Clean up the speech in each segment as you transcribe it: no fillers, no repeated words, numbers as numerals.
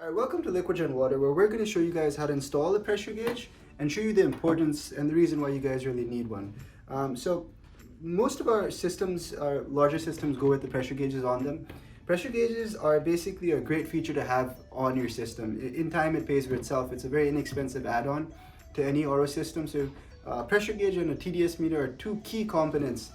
Alright, welcome to LiquaGen Water, where we're going to show you guys how to install a pressure gauge and show you the importance and the reason why you guys really need one. So most of our systems, our larger systems, go with the pressure gauges on them. Pressure gauges are basically a great feature to have on your system. In time, it pays for itself. It's a very inexpensive add-on to any RO system. So pressure gauge and a TDS meter are two key components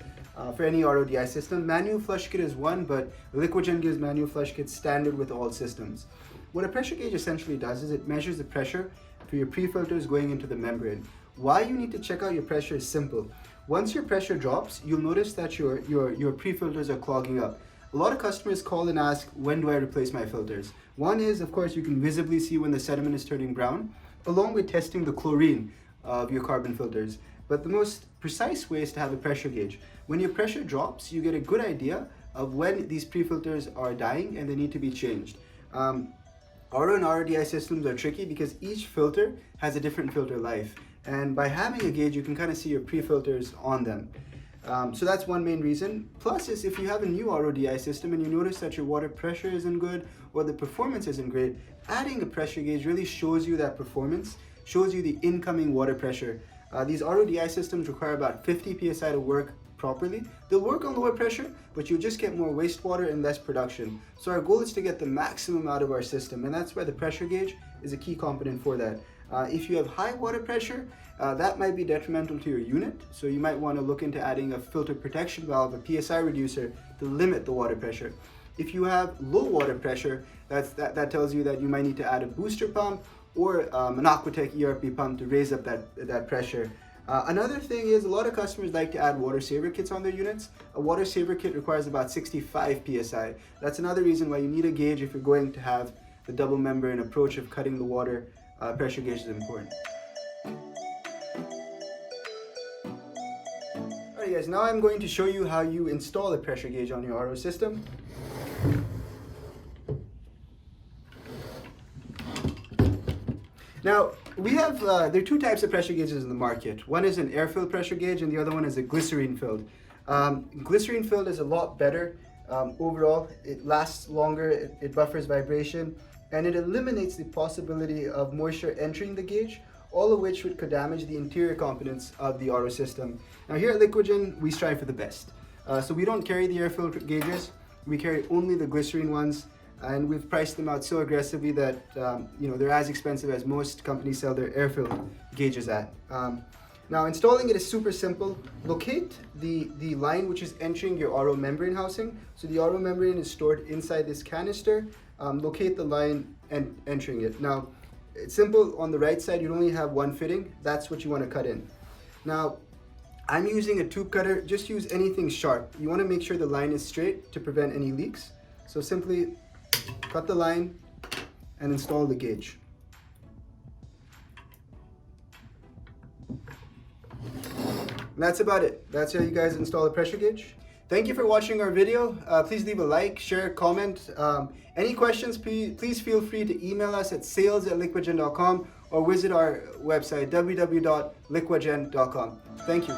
for any RODI system. Manual flush kit is one, but LiquaGen gives manual flush kits standard with all systems. What a pressure gauge essentially does is it measures the pressure for your pre-filters going into the membrane. Why you need to check out your pressure is simple. Once your pressure drops, you'll notice that your pre-filters are clogging up. A lot of customers call and ask, when do I replace my filters? One is, of course, you can visibly see when the sediment is turning brown, along with testing the chlorine of your carbon filters. But the most precise way is to have a pressure gauge. When your pressure drops, you get a good idea of when these pre-filters are dying and they need to be changed. RO and RODI systems are tricky because each filter has a different filter life. And by having a gauge, you can kind of see your pre-filters on them. So that's one main reason. Plus is if you have a new RODI system and you notice that your water pressure isn't good or the performance isn't great, adding a pressure gauge really shows you that performance, shows you the incoming water pressure. These RODI systems require about 50 psi to work properly. They'll work on lower pressure, but you'll just get more wastewater and less production. So our goal is to get the maximum out of our system, and that's why the pressure gauge is a key component for that. If you have high water pressure, that might be detrimental to your unit, so you might want to look into adding a filter protection valve, a PSI reducer, to limit the water pressure. If you have low water pressure, that tells you that you might need to add a booster pump or an Aquatech ERP pump to raise up that pressure. Another thing is a lot of customers like to add water saver kits on their units. A water saver kit requires about 65 psi. That's another reason why you need a gauge if you're going to have the double membrane approach of cutting the water. Pressure gauge is important. Alright guys, now I'm going to show you how you install a pressure gauge on your RO system. Now, we have, there are two types of pressure gauges in the market. One is an air-filled pressure gauge and the other one is a glycerine-filled. Glycerine-filled is a lot better overall. It lasts longer, it buffers vibration, and it eliminates the possibility of moisture entering the gauge, all of which could damage the interior components of the RO system. Now here at LiquaGen, we strive for the best. So we don't carry the air-filled gauges, we carry only the glycerine ones. And we've priced them out so aggressively that they're as expensive as most companies sell their air-filled gauges at. Now installing it is super simple. Locate the line which is entering your RO membrane housing. So the RO membrane is stored inside this canister. Locate the line and entering it. Now it's simple. On the right side you only have one fitting. That's what you want to cut in. Now I'm using a tube cutter. Just use anything sharp. You want to make sure the line is straight to prevent any leaks. So simply cut the line and install the gauge. And that's about it. That's how you guys install a pressure gauge. Thank you for watching our video. Please leave a like, share, comment. Any questions, please feel free to email us at sales@liquagen.com or visit our website www.liquagen.com. Thank you.